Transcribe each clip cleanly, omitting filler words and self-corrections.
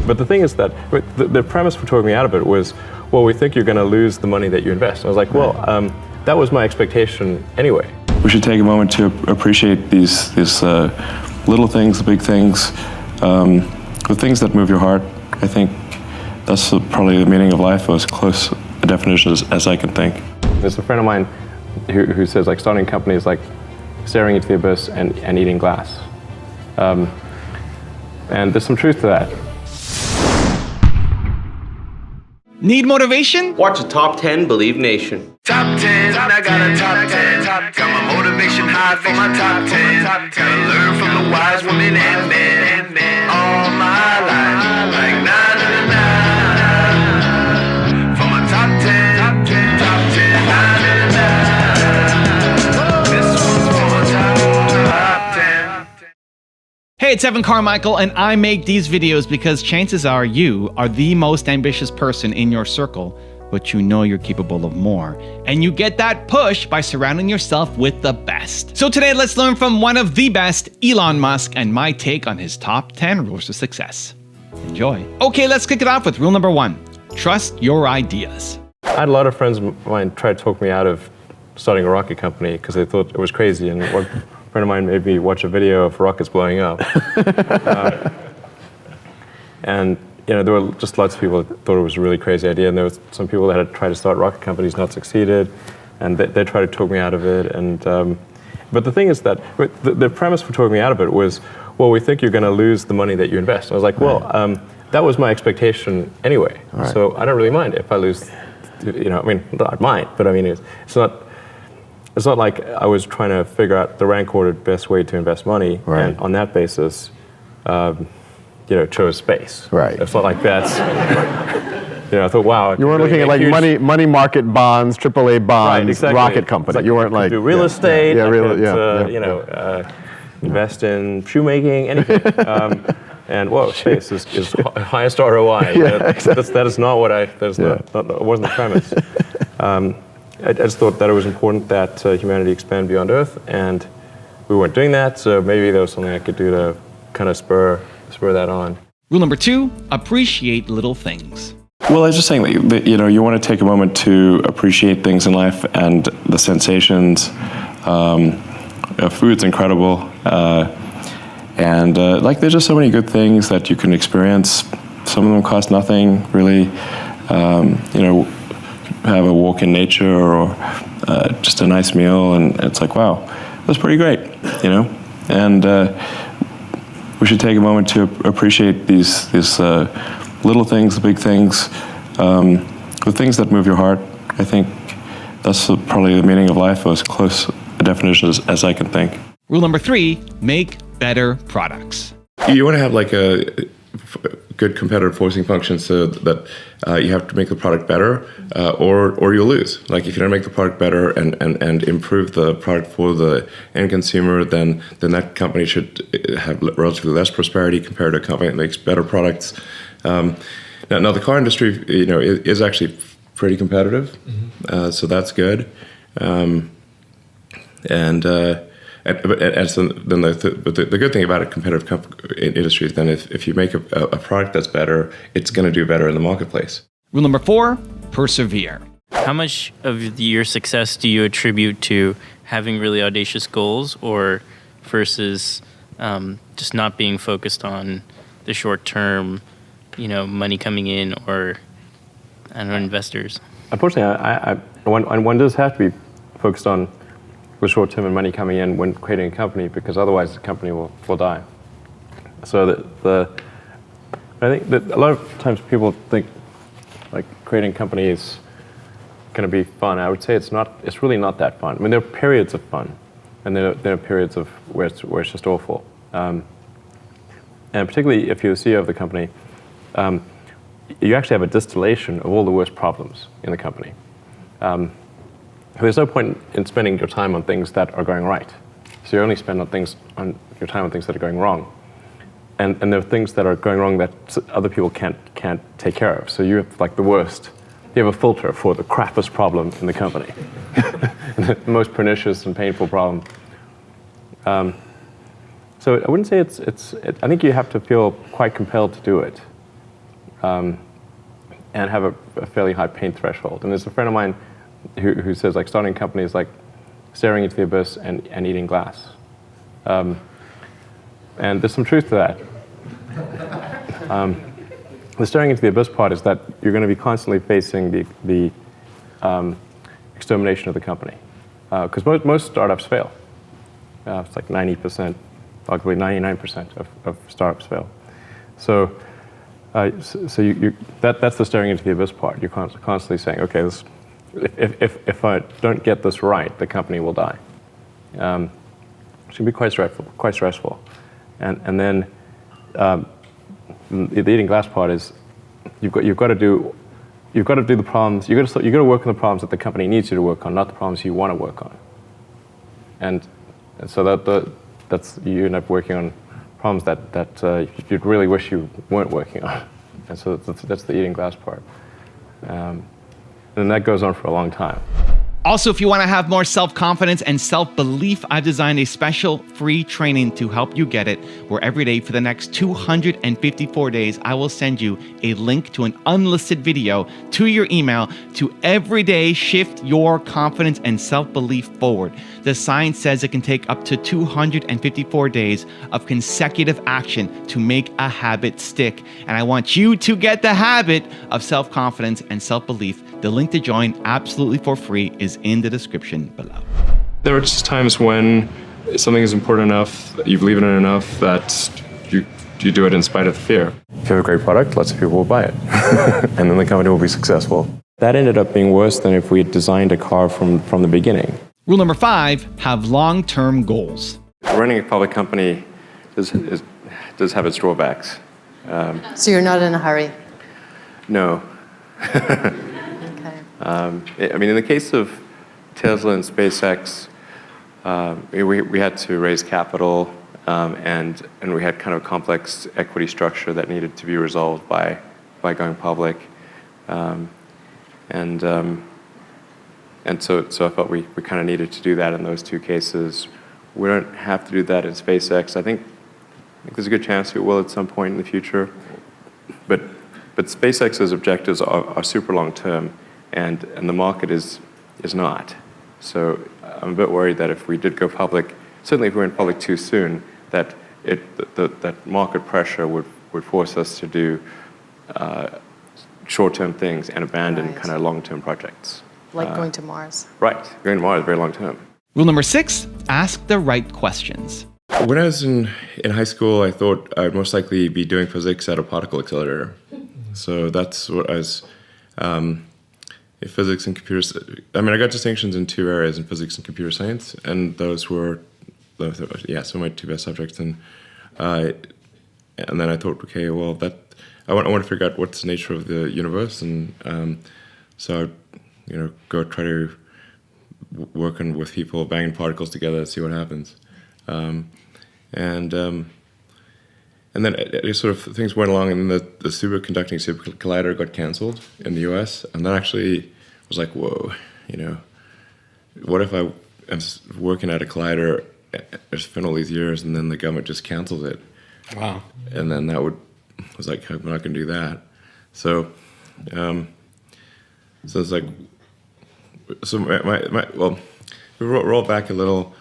But the thing is that the premise for talking me out of it was, well, we think you're going to lose the money that you invest. And I was like, well, that was my expectation anyway. We should take a moment to appreciate these little things, the big things, the things that move your heart. I think that's probably the meaning of life, or as close a definition as I can think. There's a friend of mine who says like starting a company is like staring into the abyss and eating glass. And there's some truth to that. Need motivation? Watch a Top 10 Believe Nation. Top 10, I got a top 10. Got my motivation high for my top 10. Gotta learn from the wise women and men. All my life, like 9 and 9. For my top 10, top 10, 9 and 9. This one's for my top 10. Hey, it's Evan Carmichael, and I make these videos because chances are you are the most ambitious person in your circle, but you know you're capable of more. And you get that push by surrounding yourself with the best. So today, let's learn from one of the best, Elon Musk, and my take on his top 10 rules to success. Enjoy. Okay, let's kick it off with rule number 1. Trust your ideas. I had a lot of friends of mine try to talk me out of starting a rocket company because they thought it was crazy. And one friend of mine made me watch a video of rockets blowing up. And you know, there were just lots of people that thought it was a really crazy idea, and there was some people that had tried to start rocket companies, not succeeded, and they tried to talk me out of it. And but the thing is that the premise for talking me out of it was, well, we think you're going to lose the money that you invest. And I was like, well, that was my expectation anyway. Right. So I don't really mind if I lose. You know, I mean, I might, but I mean, it's not like I was trying to figure out the rank-ordered best way to invest money, and on that basis, you know, chose space. Right. It's not like that's. You know, I thought, wow. You weren't looking at like money market bonds, AAA bonds, right, exactly. rocket company. Like you weren't like do real estate. Yeah, you know, invest in shoemaking, anything. And whoa, space is highest ROI. That is not what it wasn't the premise. I just thought that it was important that humanity expand beyond Earth, and we weren't doing that. So maybe there was something I could do to kind of spur that on. Rule number 2, appreciate little things. Well, I was just saying that you want to take a moment to appreciate things in life and the sensations. Food's incredible. And like there's just so many good things that you can experience. Some of them cost nothing, really. You know, have a walk in nature or just a nice meal, and it's like, wow, that's pretty great, you know. And we should take a moment to appreciate these little things, the big things, the things that move your heart. I think that's probably the meaning of life, or as close a definition as I can think. Rule number 3, make better products. You want to have like a good competitive forcing function so that you have to make the product better or you'll lose. Like if you don't make the product better and improve the product for the end consumer, then that company should have relatively less prosperity compared to a company that makes better products. Now the car industry, you know, is actually pretty competitive, so that's good. So then the good thing about a competitive industry is then if you make a product that's better, it's going to do better in the marketplace. Rule number 4, persevere. How much of your success do you attribute to having really audacious goals, or versus just not being focused on the short term, you know, money coming in, or I don't know, investors? Unfortunately, one does have to be focused on the short term and money coming in when creating a company, because otherwise the company will die. So I think that a lot of times people think like creating a company is going to be fun. I would say it's not. It's really not that fun. I mean, there are periods of fun, and there are periods of where it's just awful. And particularly if you're the CEO of the company, you actually have a distillation of all the worst problems in the company. There's no point in spending your time on things that are going right. So you only spend your time on things that are going wrong. And there are things that are going wrong that other people can't take care of. So you have like the worst. You have a filter for the crappiest problem in the company. The most pernicious and painful problem. So I wouldn't say I think you have to feel quite compelled to do it. and have a fairly high pain threshold. And there's a friend of mine who says like starting a company is like staring into the abyss and eating glass. And there's some truth to that. The staring into the abyss part is that you're going to be constantly facing the extermination of the company. Because most startups fail. It's like 90%, arguably 99% of startups fail. So that's the staring into the abyss part. You're constantly saying, okay, if I don't get this right, the company will die. It can be quite stressful. And then the eating glass part is you've got to do the problems. You've got to work on the problems that the company needs you to work on, not the problems you want to work on. And so that's you end up working on problems that you'd really wish you weren't working on. And so that's the eating glass part. And that goes on for a long time. Also, if you want to have more self-confidence and self-belief, I've designed a special free training to help you get it, where every day for the next 254 days, I will send you a link to an unlisted video to your email to every day shift your confidence and self-belief forward. The science says it can take up to 254 days of consecutive action to make a habit stick. And I want you to get the habit of self-confidence and self-belief. The link to join absolutely for free is in the description below. There are just times when something is important enough, you believe in it enough that you do it in spite of the fear. If you have a great product, lots of people will buy it. And then the company will be successful. That ended up being worse than if we had designed a car from the beginning. Rule number 5, have long-term goals. Running a public company does have its drawbacks. So you're not in a hurry? No. Okay. I mean, in the case of Telsa and SpaceX, we had to raise capital, and we had kind of a complex equity structure that needed to be resolved by going public, and so I felt we kind of needed to do that in those two cases. We don't have to do that in SpaceX. I think there's a good chance we will at some point in the future, but SpaceX's objectives are super long term. And the market is not. So I'm a bit worried that if we did go public, certainly if we went public too soon, that that market pressure would force us to do short-term things and abandon kind of long-term projects. Like going to Mars. Right, going to Mars is very long-term. Rule number 6, ask the right questions. When I was in high school, I thought I'd most likely be doing physics at a particle accelerator. So that's what I was. Physics and computers. I mean, I got distinctions in 2 areas, in physics and computer science, and those were, some of my 2 best subjects. And then I thought, okay, well, I want to figure out what's the nature of the universe, and so go try to work with people, banging particles together, see what happens, and then it sort of things went along, and then the superconducting super collider got canceled in the U.S. And then actually was like, whoa, what if I am working at a collider? It's been all these years, and then the government just cancels it. Wow. And then was like, I'm not going to do that. So it's like, so well, we roll back a little.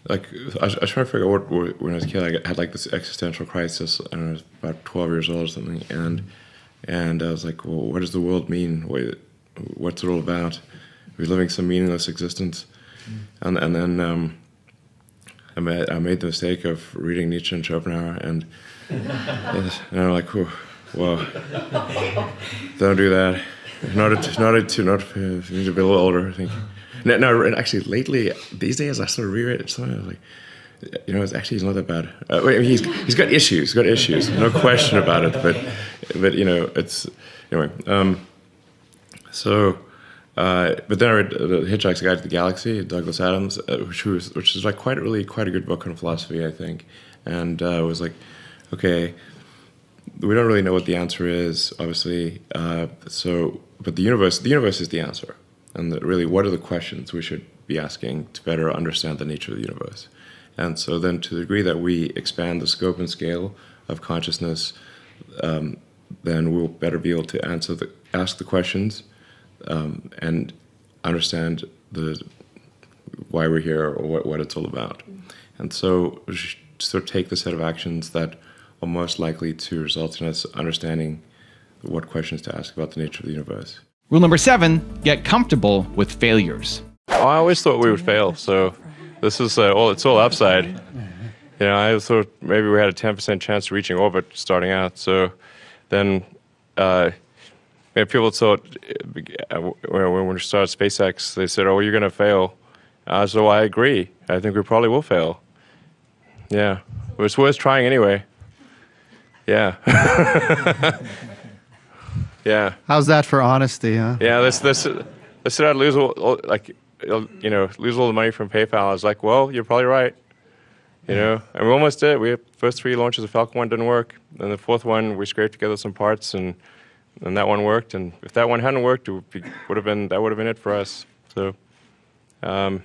Like I was trying to figure out when I was a kid, I had like this existential crisis. I don't know, I was about 12 years old or something, and I was like, well, what does the world mean? What's it all about? Are we living some meaningless existence? And then I made the mistake of reading Nietzsche and Schopenhauer, and I'm like, whoa, don't do that. Not you need to be a little older, I think. No, and actually, lately, these days, I sort of reread it. So I was like, he's not that bad. He's got issues. No question about it. But it's anyway. But then I read The Hitchhiker's Guide to the Galaxy, Douglas Adams, which is like quite a good book on philosophy, I think. And I was like, okay, we don't really know what the answer is, obviously. But the universe is the answer. And really, what are the questions we should be asking to better understand the nature of the universe? And so then to the degree that we expand the scope and scale of consciousness, then we'll better be able to ask the questions and understand why we're here or what it's all about. And so we should sort of take the set of actions that are most likely to result in us understanding what questions to ask about the nature of the universe. Rule number 7, get comfortable with failures. I always thought we would fail, so this is it's all upside. You know, I thought maybe we had a 10% chance of reaching orbit starting out. So then people thought when we started SpaceX, they said, "Oh, you're going to fail." So I agree. I think we probably will fail. Yeah, but it's worth trying anyway. Yeah. Yeah. How's that for honesty, huh? Yeah. They said I'd lose all the money from PayPal. I was like, well, you're probably right. You know, and we almost did. We had first 3 launches of Falcon 1 didn't work. Then the 4th one, we scraped together some parts, and that one worked. And if that one hadn't worked, that would have been it for us. So, I don't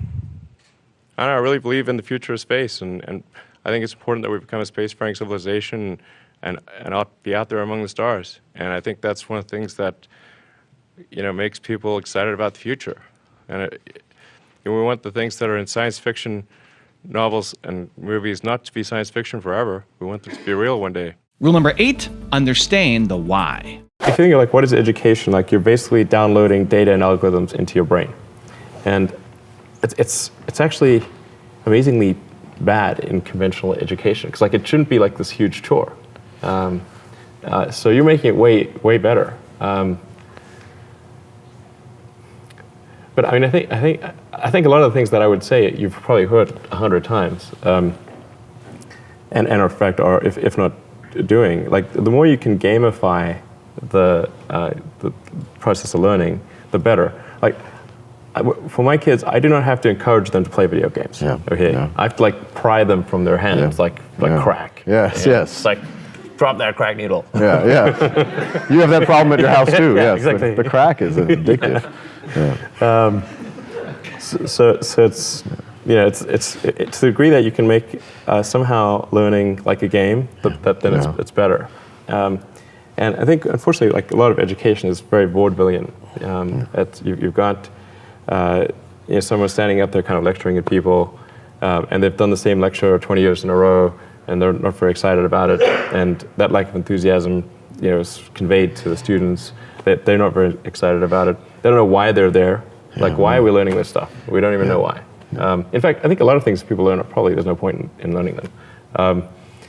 know, I really believe in the future of space, and I think it's important that we become a spacefaring civilization and be out there among the stars. And I think that's one of the things that, you know, makes people excited about the future. And we want the things that are in science fiction novels and movies not to be science fiction forever. We want them to be real one day. Rule number 8, understand the why. If you think like, what is education? Like, you're basically downloading data and algorithms into your brain. And it's actually amazingly bad in conventional education, because like it shouldn't be like this huge chore. So you're making it way better. But I mean, I think a lot of the things that I would say you've probably heard 100 times, and in fact are if not doing. Like, the more you can gamify the process of learning, the better. Like, for my kids, I do not have to encourage them to play video games. Yeah. Okay, Yeah. I have to like pry them from their hands, like crack. Yes, Yeah. yes. It's like, drop that crack needle. Yeah, yeah. You have that problem at your house too. Yeah, Yes, exactly. The crack is addictive. Yeah. So it's, you know, it's to the degree that you can make somehow learning like a game, then it's better. And I think, unfortunately, like a lot of education is very vaudevillian. You've got someone standing up there kind of lecturing at people, and they've done the same lecture 20 years in a row, and they're not very excited about it. And that lack of enthusiasm, you know, is conveyed to the students. They're not very excited about it. They don't know why they're there. Like, why are we learning this stuff? We don't even know why. In fact, I think a lot of things people learn, probably there's no point in learning them,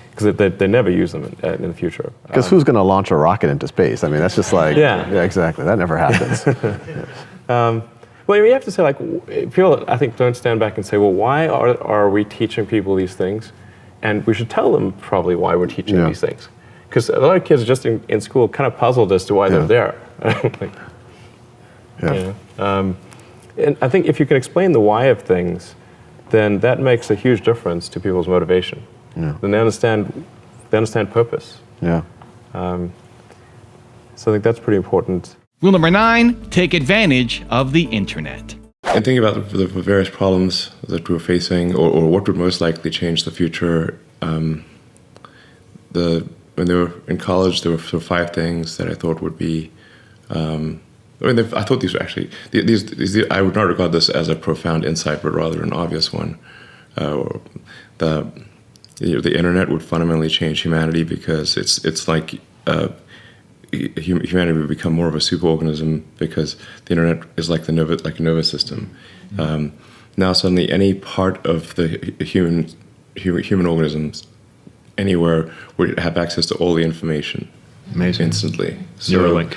because they never use them in the future. Because who's going to launch a rocket into space? I mean, that's just like, yeah, exactly. That never happens. Well, you have to say, like, people, I think, don't stand back and say, well, why are we teaching people these things? And we should tell them probably why we're teaching these things. Because a lot of kids are just in school kind of puzzled as to why they're there. And I think if you can explain the why of things, then that makes a huge difference to people's motivation. Yeah. Then they understand purpose. Yeah. So I think that's pretty important. Rule number 9, take advantage of the internet. And thinking about the various problems that we're facing, or what would most likely change the future, when they were in college, there were sort of 5 things that I thought would be. I thought these were actually these. I would not regard this as a profound insight, but rather an obvious one. The internet would fundamentally change humanity, because it's like humanity would become more of a superorganism, because the internet is like a nervous system. Now suddenly, any part of the human organisms anywhere would have access to all the information. Amazing. Instantly. Neuralink.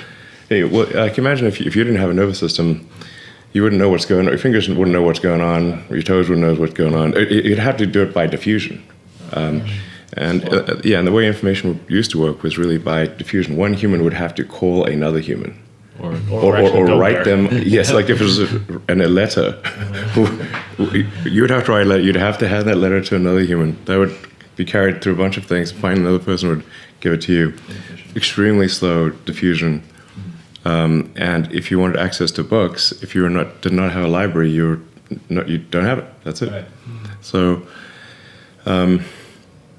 Hey, well, I can imagine if you didn't have a nervous system, you wouldn't know what's going on. Your fingers wouldn't know what's going on. Or your toes wouldn't know what's going on. You'd have to do it by diffusion. And the way information used to work was really by diffusion. One human would have to call another human. Or write them. Yes, like if it was a letter, you'd have to write a letter. You'd have to hand that letter to another human. That would be carried through a bunch of things. Find another person would give it to you. Extremely slow diffusion. And if you wanted access to books, if you did not have a library, you don't have it. That's it. Right. So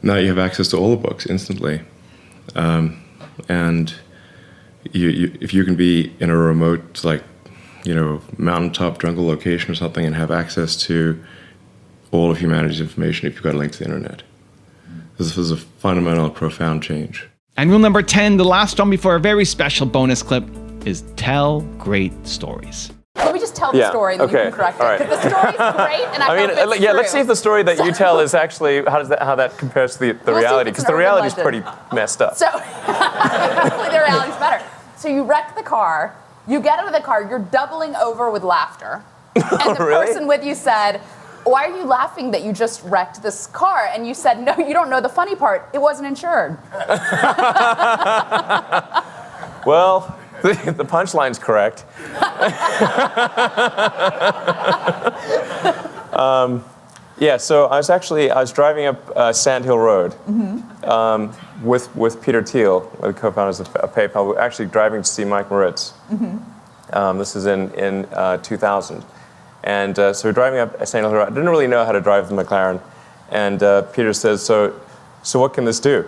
now you have access to all the books instantly. and if you can be in a remote, like, mountaintop jungle location or something and have access to all of humanity's information if you've got a link to the internet. This was a fundamental, profound change. And rule number 10, the last one before a very special bonus clip, is tell great stories. Let me just tell the story, then you can correct it. Because the story's great, and I hope it's true. Let's see if the story that you tell is actually, how that compares to the reality, because the reality is pretty messed up. So, hopefully the reality's better. So you wreck the car, you get out of the car, you're doubling over with laughter, and the person with you said, "Why are you laughing that you just wrecked this car?" And you said, "No, you don't know the funny part. It wasn't insured." Well, the punchline's correct. So I was driving up Sand Hill Road with Peter Thiel, one of the co-founders of PayPal. We were actually driving to see Mike Moritz. This is in 2000. And so we're driving up Sand Hill Road. I didn't really know how to drive the McLaren. And Peter says, so what can this do?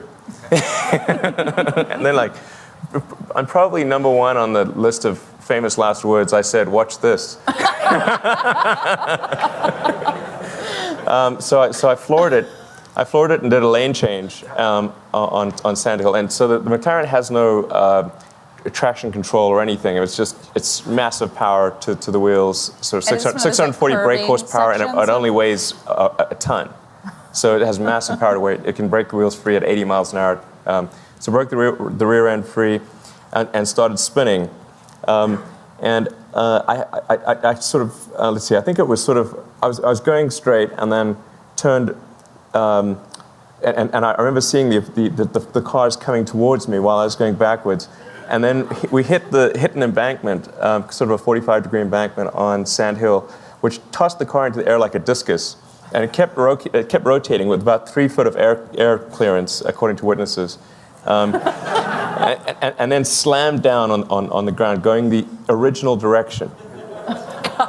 And then, like, I'm probably number one on the list of famous last words. I said, "Watch this." So I floored it. I floored it and did a lane change on Sand Hill. And so the McLaren has no traction control or anything. It's massive power to the wheels. So 640 brake horsepower, and it only weighs a ton. So it has massive power to weight. It can brake the wheels free at 80 miles an hour. So broke the rear end free and started spinning. I sort of, let's see, I think it was sort of, I was going straight and then turned, and I remember seeing the cars coming towards me while I was going backwards. And then we hit an embankment, sort of a 45-degree embankment on Sand Hill, which tossed the car into the air like a discus. And it kept rotating with about 3 foot of air clearance, according to witnesses. And then slammed down on the ground, going the original direction.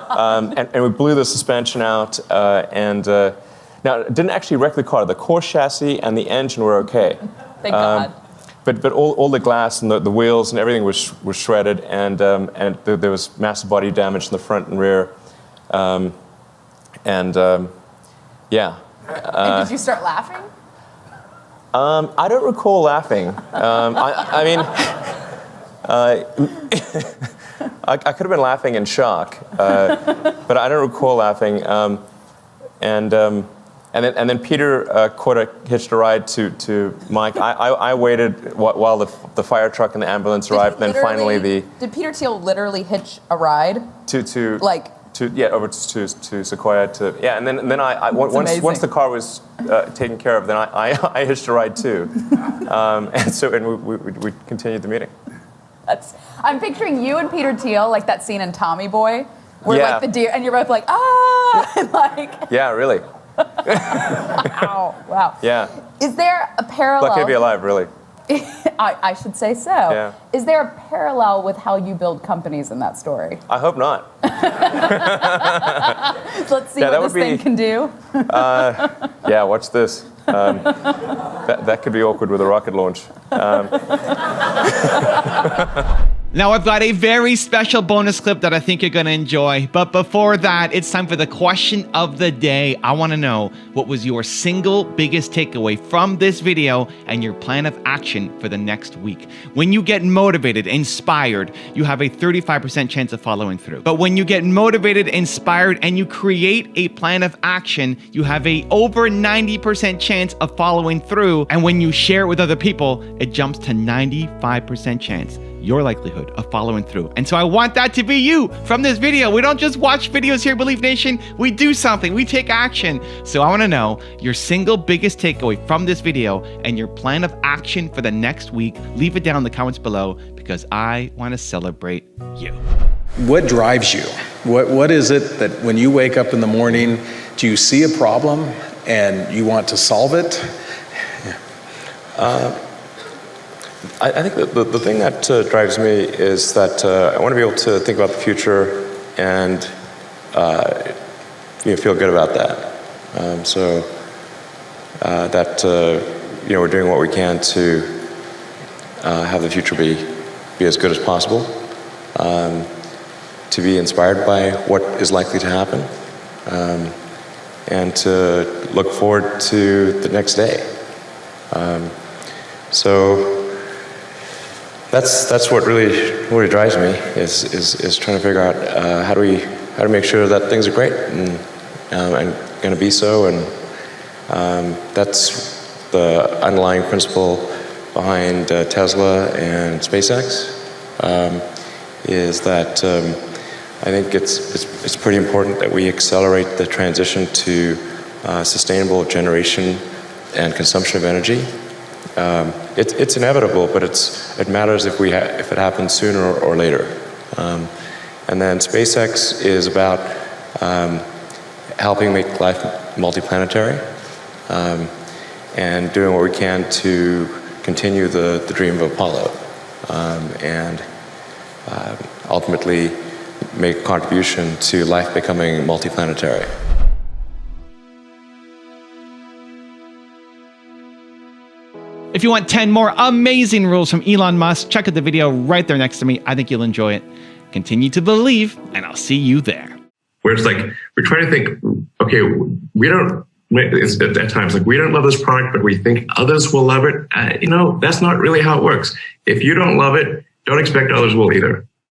And we blew the suspension out. Now, it didn't actually wreck the car. The core chassis and the engine were okay. Thank God. But all the glass and the wheels and everything was shredded, and there was massive body damage in the front and rear. And did you start laughing? I don't recall laughing. I mean, I could have been laughing in shock, but I don't recall laughing. And then Peter hitched a ride to Mike. I waited while the fire truck and the ambulance arrived. Then finally did Peter Thiel literally hitch a ride over to Sequoia and then I once the car was taken care of, then I hitched a ride too, and we continued the meeting. I'm picturing you and Peter Thiel like that scene in Tommy Boy, where like the deer, and you're both like and like. Yeah, really. Wow. Yeah. Is there a parallel? Lucky to be alive, really. I should say so. Yeah. Is there a parallel with how you build companies in that story? I hope not. Let's see what this thing can do. Watch this. That could be awkward with a rocket launch. Now I've got a very special bonus clip that I think you're gonna enjoy. But before that, it's time for the question of the day. I wanna know, what was your single biggest takeaway from this video and your plan of action for the next week? When you get motivated, inspired, you have a 35% chance of following through. But when you get motivated, inspired, and you create a plan of action, you have a over 90% chance of following through. And when you share it with other people, it jumps to 95% chance. Your likelihood of following through. And so I want that to be you from this video. We don't just watch videos here, Believe Nation. We do something. We take action. So I want to know your single biggest takeaway from this video and your plan of action for the next week. Leave it down in the comments below because I want to celebrate you. What drives you? What is it that when you wake up in the morning, do you see a problem and you want to solve it? I think the thing that drives me is that I want to be able to think about the future and feel good about that. We're doing what we can to have the future be as good as possible, to be inspired by what is likely to happen, and to look forward to the next day. So that's what really drives me is trying to figure out how do we make sure that things are great and going to be so, and that's the underlying principle behind Tesla and SpaceX. Is that I think it's pretty important that we accelerate the transition to sustainable generation and consumption of energy. It's inevitable, but it matters if it happens sooner or later. And then SpaceX is about helping make life multiplanetary, and doing what we can to continue the dream of Apollo, and ultimately make a contribution to life becoming multiplanetary. If you want 10 more amazing rules from Elon Musk, check out the video right there next to me. I think you'll enjoy it. Continue to believe, and I'll see you there. Where it's like, we're trying to think, okay, it's at times like, we don't love this product, but we think others will love it. That's not really how it works. If you don't love it, don't expect others will either.